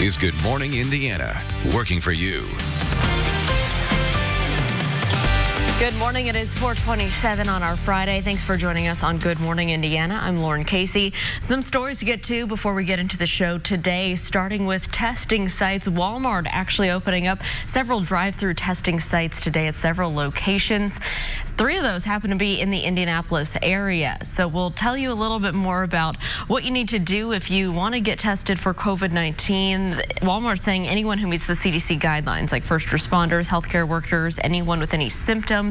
is Good Morning Indiana, working for you. Good morning. It is 4:27 on our Friday. Thanks for joining us on Good Morning Indiana. I'm Lauren Casey. Some stories to get to before we get into the show today, starting with testing sites. Walmart actually opening up several drive-through testing sites today at several locations. 3 of those happen to be in the Indianapolis area. So we'll tell you a little bit more about what you need to do if you want to get tested for COVID-19. Walmart's saying anyone who meets the CDC guidelines, like first responders, healthcare workers, anyone with any symptoms,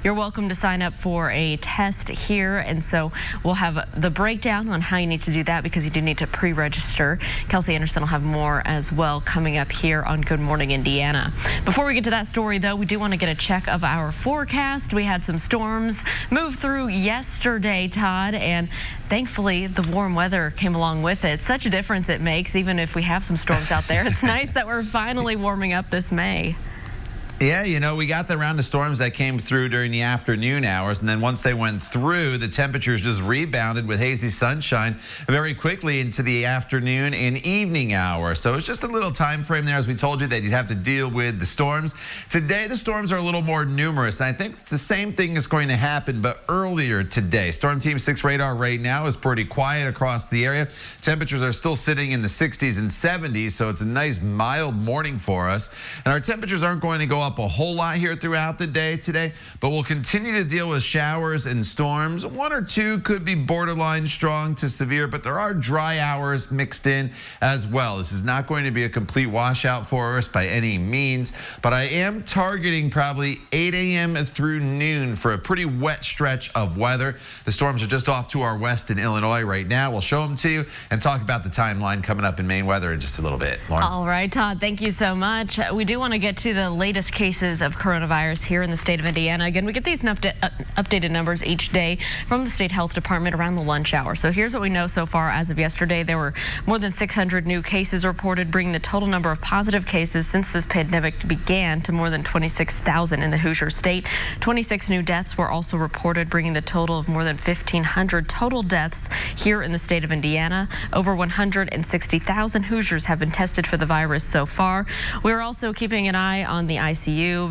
you're welcome to sign up for a test here. And so we'll have the breakdown on how you need to do that, because you do need to pre-register. Kelsey Anderson will have more as well coming up here on Good Morning Indiana. Before we get to that story, though, we do want to get a check of our forecast. We had some storms move through yesterday, Todd, and thankfully the warm weather came along with it. Such a difference it makes, even if we have some storms out there. It's nice that we're finally warming up this May. Yeah, you know, we got the round of storms that came through during the afternoon hours, and then once they went through, the temperatures just rebounded with hazy sunshine very quickly into the afternoon and evening hours. So it's just a little time frame there, as we told you, that you'd have to deal with the storms. Today, the storms are a little more numerous, and I think the same thing is going to happen, but earlier today. Storm Team 6 radar right now is pretty quiet across the area. Temperatures are still sitting in the 60s and 70s, so it's a nice mild morning for us. And our temperatures aren't going to go up a whole lot here throughout the day today, but we'll continue to deal with showers and storms. 1 or 2 could be borderline strong to severe, but there are dry hours mixed in as well. This is not going to be a complete washout for us by any means, but I am targeting probably 8 a.m. through noon for a pretty wet stretch of weather. The storms are just off to our west in Illinois right now. We'll show them to you and talk about the timeline coming up in Maine weather in just a little bit. Lauren? All right, Todd, thank you so much. We do want to get to the latest cases of coronavirus here in the state of Indiana. Again, we get these updated numbers each day from the state health department around the lunch hour. So here's what we know so far as of yesterday. There were more than 600 new cases reported, bringing the total number of positive cases since this pandemic began to more than 26,000 in the Hoosier state. 26 new deaths were also reported, bringing the total of more than 1,500 total deaths here in the state of Indiana. Over 160,000 Hoosiers have been tested for the virus so far. We're also keeping an eye on the ICU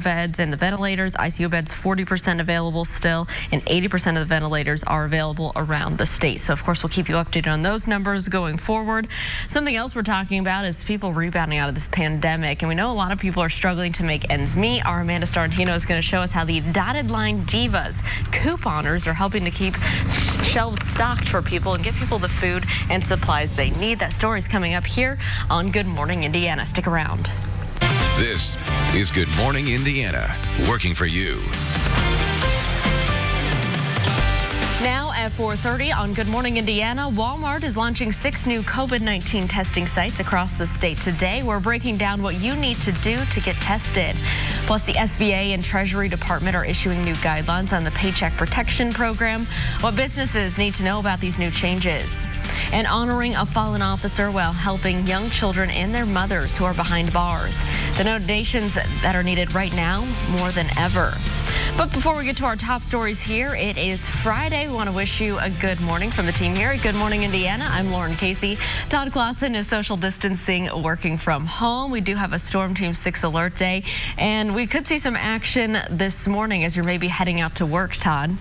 beds and the ventilators. ICU beds 40% available still, and 80% of the ventilators are available around the state. So of course we'll keep you updated on those numbers going forward. Something else we're talking about is people rebounding out of this pandemic, and we know a lot of people are struggling to make ends meet. Our Amanda Starantino is going to show us how the dotted line divas couponers are helping to keep shelves stocked for people and get people the food and supplies they need. That story is coming up here on Good Morning Indiana. Stick around. This is Good Morning Indiana, working for you. Now at 4:30 on Good Morning Indiana, Walmart is launching 6 new COVID-19 testing sites across the state today. We're breaking down what you need to do to get tested. Plus, the SBA and Treasury Department are issuing new guidelines on the Paycheck Protection Program, what businesses need to know about these new changes, and honoring a fallen officer while helping young children and their mothers who are behind bars. The donations that are needed right now more than ever. But before we get to our top stories here, it is Friday. We want to wish you a good morning from the team here at Good Morning Indiana. I'm Lauren Casey. Todd Clausen is social distancing, working from home. We do have a Storm Team 6 alert day, and we could see some action this morning as you're maybe heading out to work, Todd.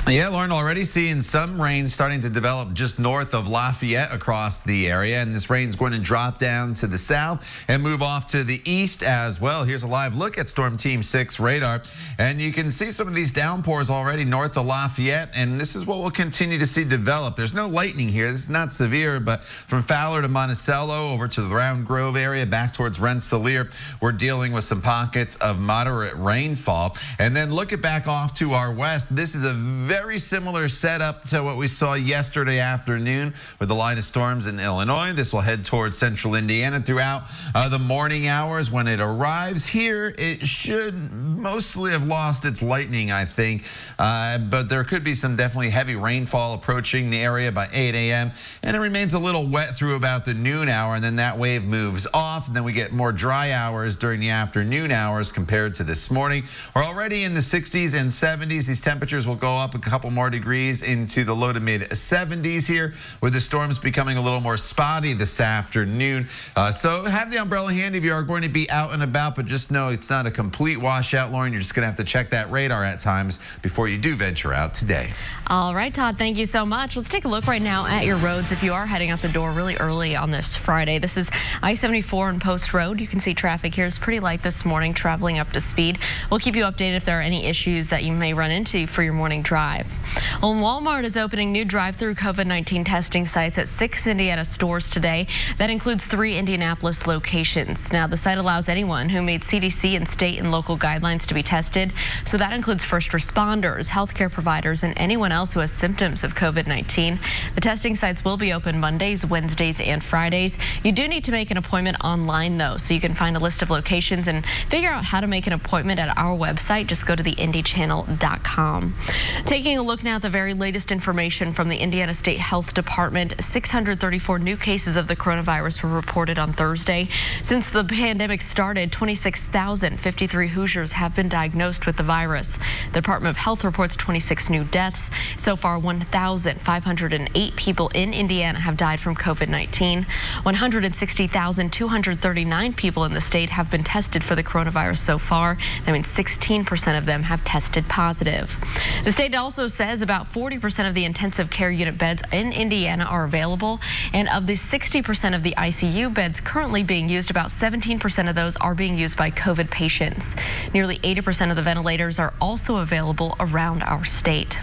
Yeah, Lauren, already seeing some rain starting to develop just north of Lafayette across the area. And this rain is going to drop down to the south and move off to the east as well. Here's a live look at Storm Team 6 radar. And you can see some of these downpours already north of Lafayette. And this is what we'll continue to see develop. There's no lightning here. This is not severe, but from Fowler to Monticello over to the Round Grove area back towards Rensselaer, we're dealing with some pockets of moderate rainfall. And then look at back off to our west. This is a very similar setup to what we saw yesterday afternoon with the line of storms in Illinois. This will head towards central Indiana throughout the morning hours. When it arrives here, it should mostly have lost its lightning, I think. But there could be some definitely heavy rainfall approaching the area by 8 a.m. And it remains a little wet through about the noon hour, and then that wave moves off. And then we get more dry hours during the afternoon hours compared to this morning. We're already in the 60s and 70s. These temperatures will go up a couple more degrees into the low to mid 70s here, with the storms becoming a little more spotty this afternoon. So have the umbrella handy if you are going to be out and about, but just know it's not a complete washout, Lauren. You're just going to have to check that radar at times before you do venture out today. All right, Todd, thank you so much. Let's take a look right now at your roads if you are heading out the door really early on this Friday. This is I-74 and Post Road. You can see traffic here is pretty light this morning, traveling up to speed. We'll keep you updated if there are any issues that you may run into for your morning drive. Well, Walmart is opening new drive-through COVID-19 testing sites at 6 Indiana stores today. That includes 3 Indianapolis locations. Now, the site allows anyone who meets CDC and state and local guidelines to be tested. So that includes first responders, healthcare providers, and anyone else who has symptoms of COVID-19. The testing sites will be open Mondays, Wednesdays, and Fridays. You do need to make an appointment online, though, so you can find a list of locations and figure out how to make an appointment at our website. Just go to theindychannel.com. Taking a look now at the very latest information from the Indiana State Health Department. 634 new cases of the coronavirus were reported on Thursday. Since the pandemic started, 26,053 Hoosiers have been diagnosed with the virus. The Department of Health reports 26 new deaths. So far, 1,508 people in Indiana have died from COVID-19. 160,239 people in the state have been tested for the coronavirus so far. That means 16% of them have tested positive. The state also says about 40% of the intensive care unit beds in Indiana are available, and of the 60% of the ICU beds currently being used, about 17% of those are being used by COVID patients. Nearly 80% of the ventilators are also available around our state.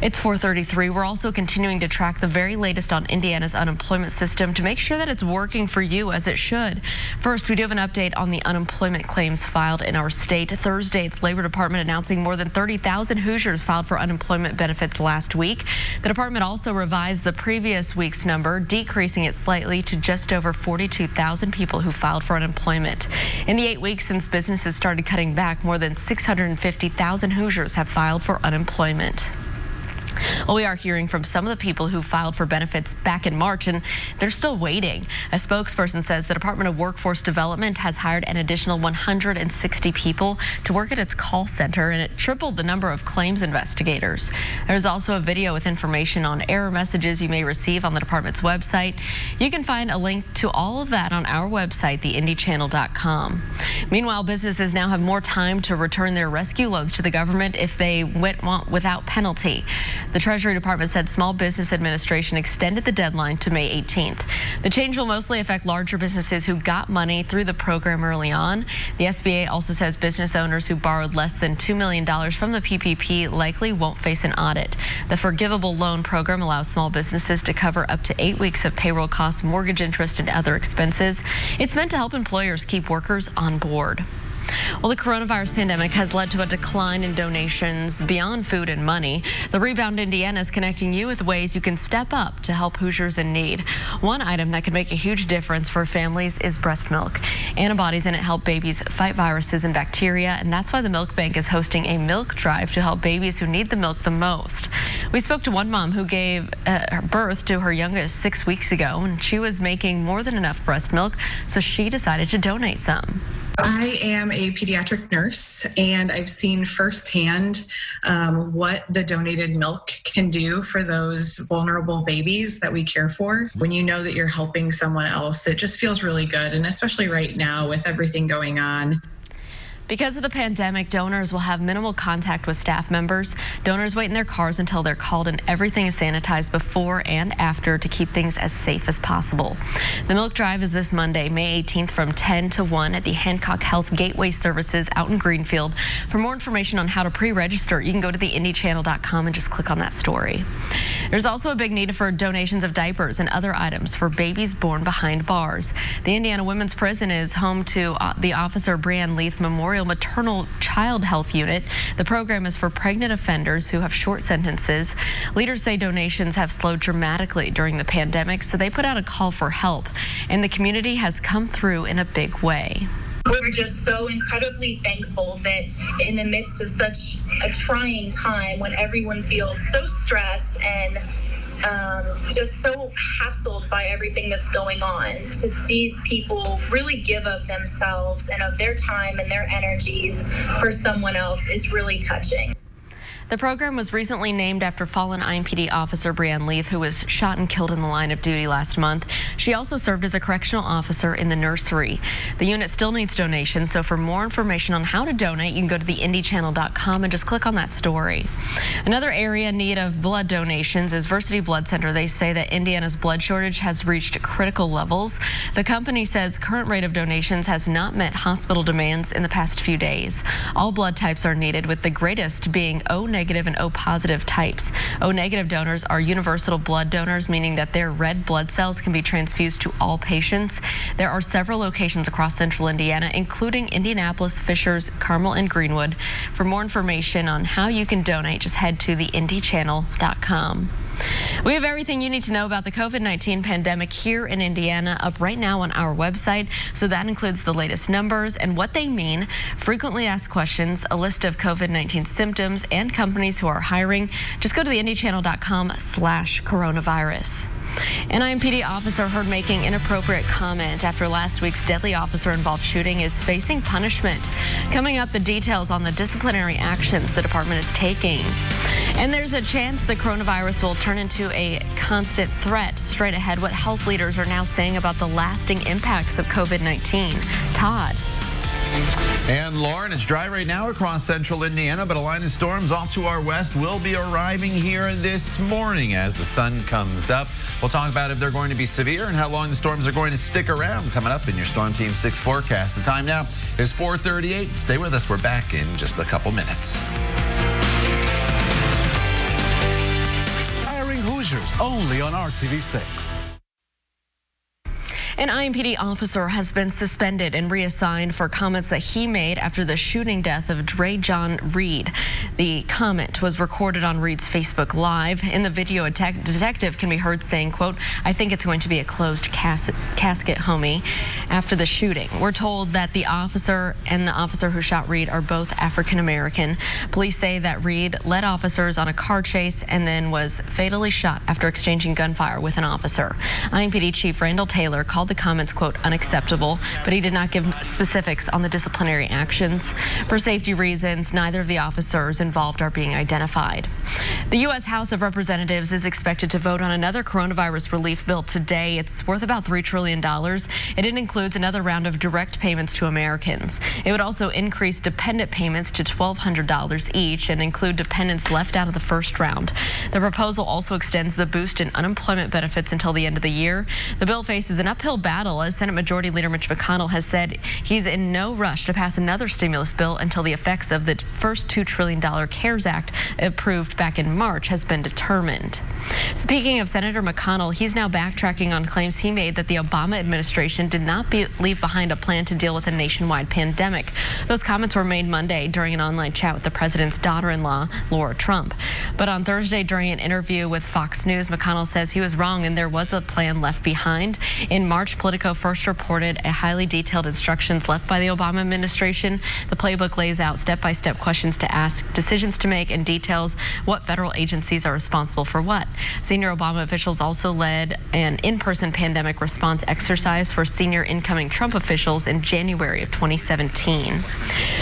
It's 4:33. We're also continuing to track the very latest on Indiana's unemployment system to make sure that it's working for you as it should. First, we do have an update on the unemployment claims filed in our state. Thursday, the Labor Department announcing more than 30,000 Hoosiers filed for unemployment benefits last week. The department also revised the previous week's number, decreasing it slightly to just over 42,000 people who filed for unemployment. In the 8 weeks since businesses started cutting back, more than 650,000 Hoosiers have filed for unemployment. Well, we are hearing from some of the people who filed for benefits back in March, and they're still waiting. A spokesperson says the Department of Workforce Development has hired an additional 160 people to work at its call center, and it tripled the number of claims investigators. There's also a video with information on error messages you may receive on the department's website. You can find a link to all of that on our website, theindychannel.com. Meanwhile, businesses now have more time to return their rescue loans to the government if they went without penalty. The Treasury Department said Small Business Administration extended the deadline to May 18th. The change will mostly affect larger businesses who got money through the program early on. The SBA also says business owners who borrowed less than $2 million from the PPP likely won't face an audit. The forgivable loan program allows small businesses to cover up to 8 weeks of payroll costs, mortgage interest, and other expenses. It's meant to help employers keep workers on board. Well, the coronavirus pandemic has led to a decline in donations beyond food and money. The Rebound Indiana is connecting you with ways you can step up to help Hoosiers in need. One item that could make a huge difference for families is breast milk. Antibodies in it help babies fight viruses and bacteria, and that's why the Milk Bank is hosting a milk drive to help babies who need the milk the most. We spoke to one mom who gave birth to her youngest 6 weeks ago, and she was making more than enough breast milk, so she decided to donate some. I am a pediatric nurse, and I've seen firsthand what the donated milk can do for those vulnerable babies that we care for. When you know that you're helping someone else, it just feels really good, and especially right now with everything going on. Because of the pandemic, donors will have minimal contact with staff members. Donors wait in their cars until they're called, and everything is sanitized before and after to keep things as safe as possible. The milk drive is this Monday, May 18th from 10 to 1 at the Hancock Health Gateway Services out in Greenfield. For more information on how to pre-register, you can go to theindychannel.com and just click on that story. There's also a big need for donations of diapers and other items for babies born behind bars. The Indiana Women's Prison is home to the Officer Brianne Leith Memorial Maternal Child Health Unit. The program is for pregnant offenders who have short sentences. Leaders say donations have slowed dramatically during the pandemic, so they put out a call for help, and the community has come through in a big way. We're just so incredibly thankful that in the midst of such a trying time, when everyone feels so stressed and just so hassled by everything that's going on, to see people really give of themselves and of their time and their energies for someone else is really touching. The program was recently named after fallen IMPD officer Breanne Leith, who was shot and killed in the line of duty last month. She also served as a correctional officer in the nursery. The unit still needs donations, so for more information on how to donate, you can go to theindychannel.com and just click on that story. Another area in need of blood donations is Versity Blood Center. They say that Indiana's blood shortage has reached critical levels. The company says current rate of donations has not met hospital demands in the past few days. All blood types are needed, with the greatest being O-negative and O-positive types. O-negative donors are universal blood donors, meaning that their red blood cells can be transfused to all patients. There are several locations across central Indiana, including Indianapolis, Fishers, Carmel, and Greenwood. For more information on how you can donate, just head to theindychannel.com. We have everything you need to know about the COVID-19 pandemic here in Indiana up right now on our website. So that includes the latest numbers and what they mean, frequently asked questions, a list of COVID-19 symptoms, and companies who are hiring. Just go to theindychannel.com/coronavirus. An IMPD officer heard making inappropriate comment after last week's deadly officer-involved shooting is facing punishment. Coming up, the details on the disciplinary actions the department is taking. And there's a chance the coronavirus will turn into a constant threat. Straight ahead, what health leaders are now saying about the lasting impacts of COVID-19. Todd. And Lauren, it's dry right now across central Indiana, but a line of storms off to our west will be arriving here this morning as the sun comes up. We'll talk about if they're going to be severe and how long the storms are going to stick around coming up in your Storm Team 6 forecast. The time now is 4:38. Stay with us. We're back in just a couple minutes. Hiring Hoosiers only on RTV6. An IMPD officer has been suspended and reassigned for comments that he made after the shooting death of Dre John Reed. The comment was recorded on Reed's Facebook Live. In the video, a detective can be heard saying, quote, "I think it's going to be a closed casket, homie," after the shooting. We're told that the officer and the officer who shot Reed are both African American. Police say that Reed led officers on a car chase and then was fatally shot after exchanging gunfire with an officer. IMPD Chief Randall Taylor called the comments, quote, "unacceptable," but he did not give specifics on the disciplinary actions. For safety reasons, neither of the officers involved are being identified. The U.S. House of Representatives is expected to vote on another coronavirus relief bill today. It's worth about $3 trillion, and it includes another round of direct payments to Americans. It would also increase dependent payments to $1,200 each and include dependents left out of the first round. The proposal also extends the boost in unemployment benefits until the end of the year. The bill faces an uphill battle as Senate Majority Leader Mitch McConnell has said he's in no rush to pass another stimulus bill until the effects of the first $2 trillion CARES Act approved back in March has been determined. Speaking of Senator McConnell, he's now backtracking on claims he made that the Obama administration did not leave behind a plan to deal with a nationwide pandemic. Those comments were made Monday during an online chat with the president's daughter-in-law, Laura Trump. But on Thursday, during an interview with Fox News, McConnell says he was wrong and there was a plan left behind. In March, Politico first reported a highly detailed instructions left by the Obama administration. The playbook lays out step-by-step questions to ask, decisions to make, and details what federal agencies are responsible for what. Senior Obama officials also led an in-person pandemic response exercise for senior incoming Trump officials in January of 2017.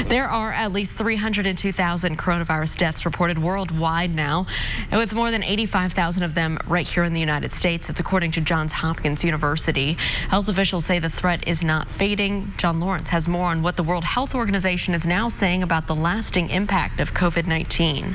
There are at least 302,000 coronavirus deaths reported worldwide now, and with more than 85,000 of them right here in the United States. It's according to Johns Hopkins University. Health officials say the threat is not fading. John Lawrence has more on what the World Health Organization is now saying about the lasting impact of COVID-19.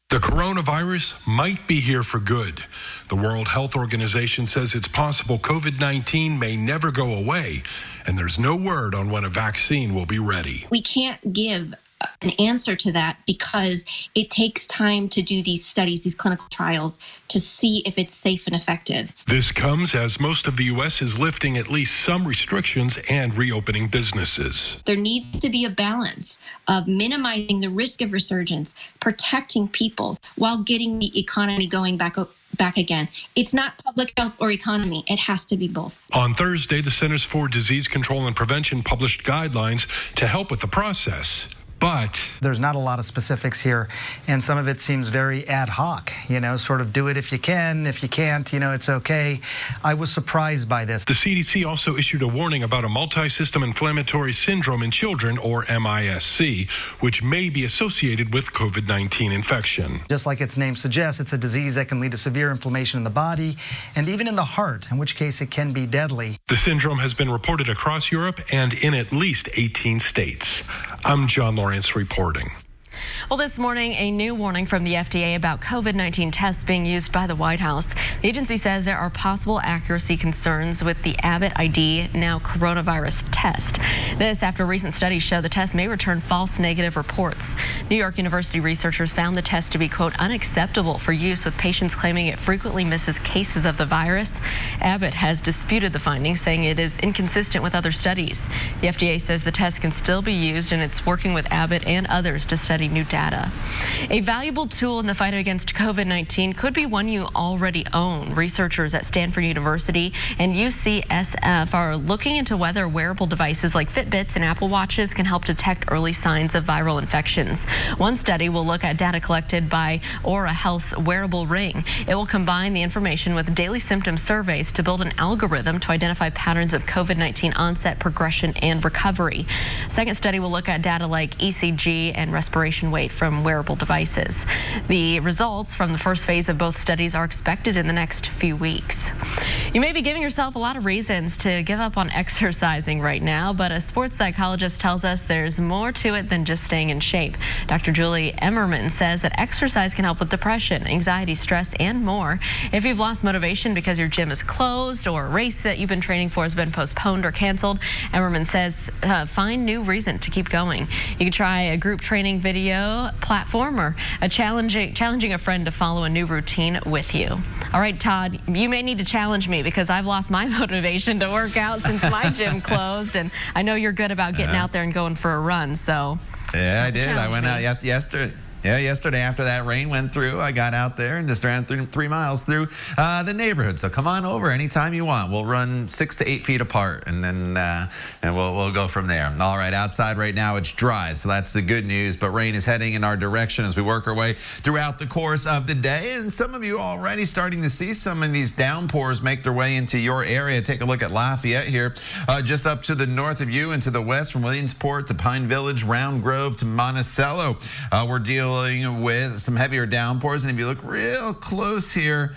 The coronavirus might be here for good. The World Health Organization says it's possible COVID-19 may never go away, and there's no word on when a vaccine will be ready. We can't give an answer to that because it takes time to do these studies, these clinical trials, to see if it's safe and effective. This comes as most of the U.S. is lifting at least some restrictions and reopening businesses. There needs to be a balance of minimizing the risk of resurgence, protecting people while getting the economy going back again. It's not public health or economy. It has to be both. On Thursday, the Centers for Disease Control and Prevention published guidelines to help with the process. But there's not a lot of specifics here, and some of it seems very ad hoc, sort of do it if you can. If you can't, it's okay. I was surprised by this. The CDC also issued a warning about a multi-system inflammatory syndrome in children, or MIS-C, which may be associated with COVID-19 infection. Just like its name suggests, it's a disease that can lead to severe inflammation in the body and even in the heart, in which case it can be deadly. The syndrome has been reported across Europe and in at least 18 states. I'm John Lawrence reporting. Well, this morning, a new warning from the FDA about COVID-19 tests being used by the White House. The agency says there are possible accuracy concerns with the Abbott ID, now coronavirus test. This after recent studies show the test may return false negative reports. New York University researchers found the test to be, quote, unacceptable for use with patients claiming it frequently misses cases of the virus. Abbott has disputed the findings, saying it is inconsistent with other studies. The FDA says the test can still be used, and it's working with Abbott and others to study new data. A valuable tool in the fight against COVID-19 could be one you already own. Researchers at Stanford University and UCSF are looking into whether wearable devices like Fitbits and Apple Watches can help detect early signs of viral infections. One study will look at data collected by Aura Health's wearable ring. It will combine the information with daily symptom surveys to build an algorithm to identify patterns of COVID-19 onset, progression, and recovery. Second study will look at data like ECG and respiration weight from wearable devices. The results from the first phase of both studies are expected in the next few weeks. You may be giving yourself a lot of reasons to give up on exercising right now, but a sports psychologist tells us there's more to it than just staying in shape. Dr. Julie Emmerman says that exercise can help with depression, anxiety, stress, and more. If you've lost motivation because your gym is closed or a race that you've been training for has been postponed or canceled, Emmerman says find new reason to keep going. You can try a group training video platform or challenging a friend to follow a new routine with you. All right, Todd, you may need to challenge me because I've lost my motivation to work out since my gym closed, and I know you're good about getting out there and going for a run, so. Yeah, I did. I went out yesterday. Yeah, yesterday after that rain went through, I got out there and just ran 3 miles through the neighborhood. So come on over anytime you want. We'll run 6 to 8 feet apart, and then we'll go from there. All right, outside right now it's dry, so that's the good news. But rain is heading in our direction as we work our way throughout the course of the day. And some of you already starting to see some of these downpours make their way into your area. Take a look at Lafayette here, just up to the north of you and to the west from Williamsport to Pine Village, Round Grove to Monticello. We're dealing with some heavier downpours, and if you look real close here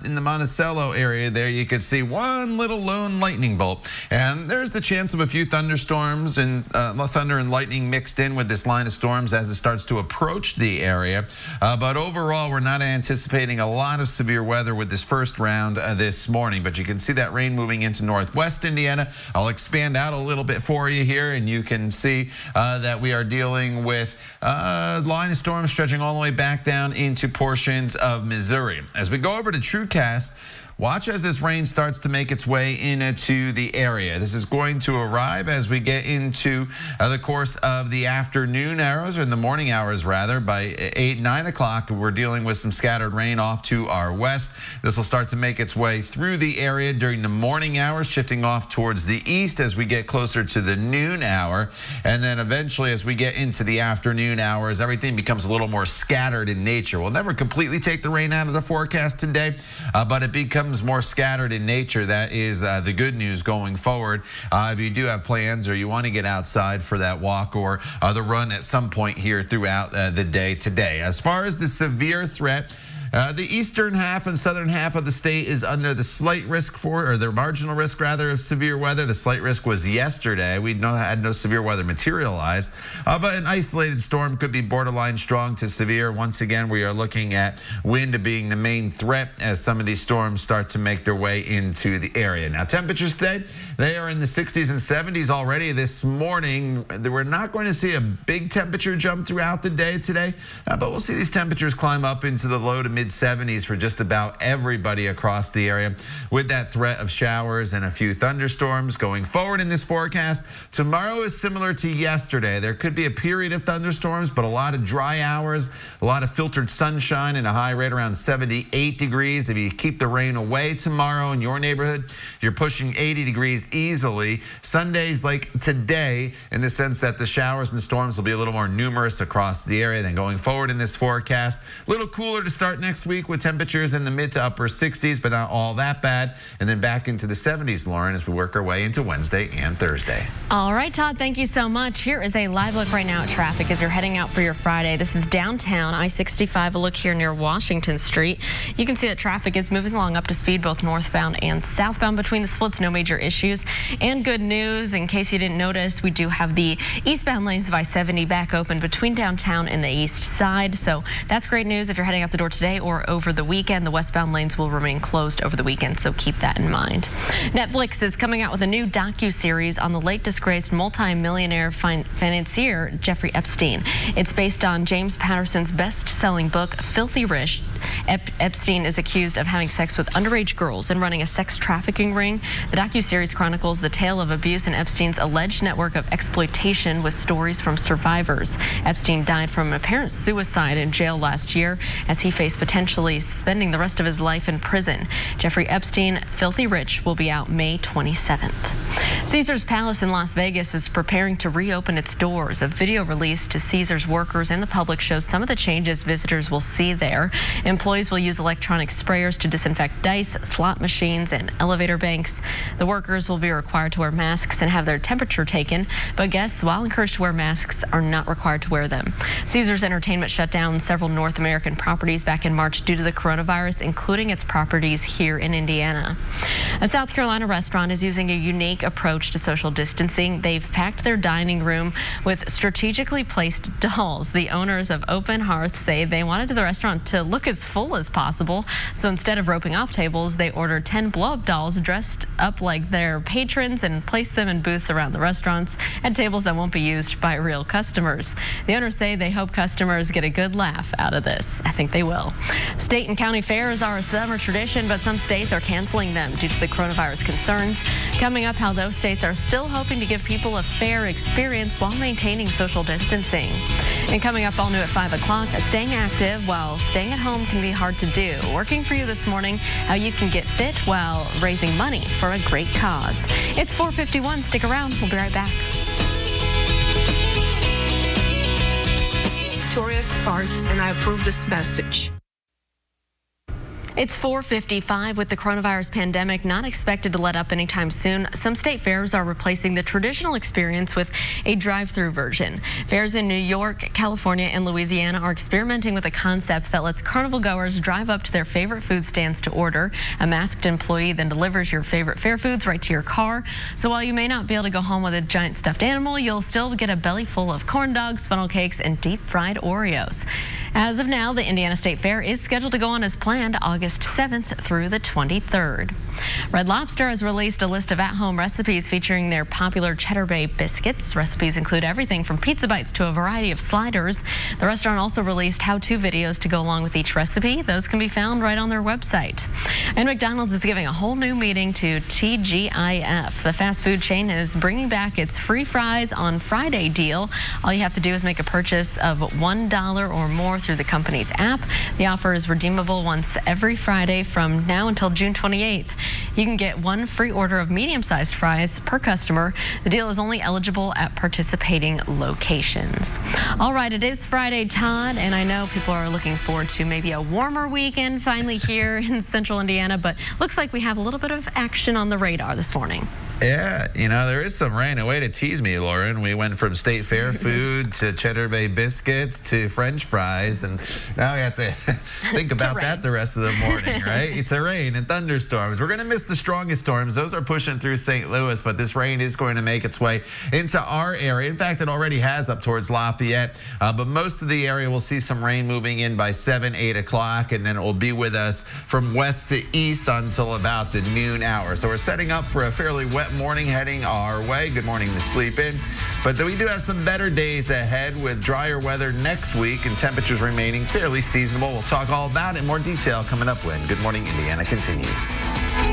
in the Monticello area there, you could see one little lone lightning bolt, and there's the chance of a few thunderstorms and thunder and lightning mixed in with this line of storms as it starts to approach the area, but overall we're not anticipating a lot of severe weather with this first round this morning. But you can see that rain moving into northwest Indiana. I'll expand out a little bit for you here, and you can see that we are dealing with line of storms stretching all the way back down into portions of Missouri. As we go over to TrueCast, watch as this rain starts to make its way into the area. This is going to arrive as we get into the course of the afternoon hours, or in the morning hours rather. By 8, 9 o'clock, we're dealing with some scattered rain off to our west. This will start to make its way through the area during the morning hours, shifting off towards the east as we get closer to the noon hour. And then eventually, as we get into the afternoon hours, everything becomes a little more scattered in nature. We'll never completely take the rain out of the forecast today, but it becomes more scattered in nature. That is the good news going forward. If you do have plans or you want to get outside for that walk or the run at some point here throughout the day today. As far as the severe threat, the eastern half and southern half of the state is under the slight risk for, or the marginal risk rather, of severe weather. The slight risk was yesterday. We had no severe weather materialize, but an isolated storm could be borderline strong to severe. Once again, we are looking at wind being the main threat as some of these storms start to make their way into the area. Now, temperatures today, they are in the 60s and 70s already this morning. We're not going to see a big temperature jump throughout the day today, but we'll see these temperatures climb up into the low to mid mid-70s for just about everybody across the area, with that threat of showers and a few thunderstorms. Going forward in this forecast, tomorrow is similar to yesterday. There could be a period of thunderstorms, but a lot of dry hours, a lot of filtered sunshine, and a high rate around 78 degrees. If you keep the rain away tomorrow in your neighborhood, you're pushing 80 degrees easily. Sunday's like today in the sense that the showers and storms will be a little more numerous across the area. Then going forward in this forecast, a little cooler to start next week with temperatures in the mid to upper 60s, but not all that bad. And then back into the 70s, Lauren, as we work our way into Wednesday and Thursday. All right, Todd, thank you so much. Here is a live look right now at traffic as you're heading out for your Friday. This is downtown I-65, a look here near Washington Street. You can see that traffic is moving along up to speed, both northbound and southbound between the splits. No major issues. And good news, in case you didn't notice, we do have the eastbound lanes of I-70 back open between downtown and the east side. So that's great news if you're heading out the door today or over the weekend. The westbound lanes will remain closed over the weekend, so keep that in mind. Netflix is coming out with a new docu-series on the late disgraced multi-millionaire financier Jeffrey Epstein. It's based on James Patterson's best-selling book, Filthy Rich. Epstein is accused of having sex with underage girls and running a sex trafficking ring. The docu-series chronicles the tale of abuse and Epstein's alleged network of exploitation with stories from survivors. Epstein died from apparent suicide in jail last year as he faced potentially spending the rest of his life in prison. Jeffrey Epstein, Filthy Rich, will be out May 27th. Caesars Palace in Las Vegas is preparing to reopen its doors. A video released to Caesars workers and the public shows some of the changes visitors will see there. Employees will use electronic sprayers to disinfect dice, slot machines, and elevator banks. The workers will be required to wear masks and have their temperature taken, but guests, while encouraged to wear masks, are not required to wear them. Caesars Entertainment shut down several North American properties back in March due to the coronavirus, including its properties here in Indiana. A South Carolina restaurant is using a unique approach to social distancing. They've packed their dining room with strategically placed dolls. The owners of Open Hearth say they wanted the restaurant to look as full as possible. So instead of roping off tables, they ordered 10 blow-up dolls dressed up like their patrons and placed them in booths around the restaurants at tables that won't be used by real customers. The owners say they hope customers get a good laugh out of this. I think they will. State and county fairs are a summer tradition, but some states are canceling them due to the coronavirus concerns. Coming up, how those states are still hoping to give people a fair experience while maintaining social distancing. And coming up all new at 5 o'clock, staying active while staying at home can be hard to do. Working for you this morning, how you can get fit while raising money for a great cause. It's 4:51. Stick around. We'll be right back. Victorious Arts, and I approve this message. It's 4:55. With the coronavirus pandemic not expected to let up anytime soon, some state fairs are replacing the traditional experience with a drive-through version. Fairs in New York, California, and Louisiana are experimenting with a concept that lets carnival goers drive up to their favorite food stands to order. A masked employee then delivers your favorite fair foods right to your car. So while you may not be able to go home with a giant stuffed animal, you'll still get a belly full of corn dogs, funnel cakes, and deep-fried Oreos. As of now, the Indiana State Fair is scheduled to go on as planned August 7th through the 23rd. Red Lobster has released a list of at-home recipes featuring their popular Cheddar Bay biscuits. Recipes include everything from pizza bites to a variety of sliders. The restaurant also released how-to videos to go along with each recipe. Those can be found right on their website. And McDonald's is giving a whole new meaning to TGIF. The fast food chain is bringing back its free fries on Friday deal. All you have to do is make a purchase of $1 or more through the company's app. The offer is redeemable once every Friday from now until June 28th. You can get one free order of medium-sized fries per customer. The deal is only eligible at participating locations. All right, it is Friday, Todd, and I know people are looking forward to maybe a warmer weekend finally here in central Indiana, but looks like we have a little bit of action on the radar this morning. Yeah, you know, there is some rain. A way to tease me, Lauren. We went from State Fair food to Cheddar Bay biscuits to French fries, and now we have to think about that the rest of the morning, right? It's a rain and thunderstorms. We're going to miss the strongest storms. Those are pushing through St. Louis, but this rain is going to make its way into our area. In fact, it already has up towards Lafayette, but most of the area will see some rain moving in by 7, 8 o'clock, and then it will be with us from west to east until about the noon hour. So we're setting up for a fairly wet morning heading our way. Good morning to Sleep In. But we do have some better days ahead with drier weather next week and temperatures remaining fairly seasonable. We'll talk all about it in more detail coming up when Good Morning Indiana continues.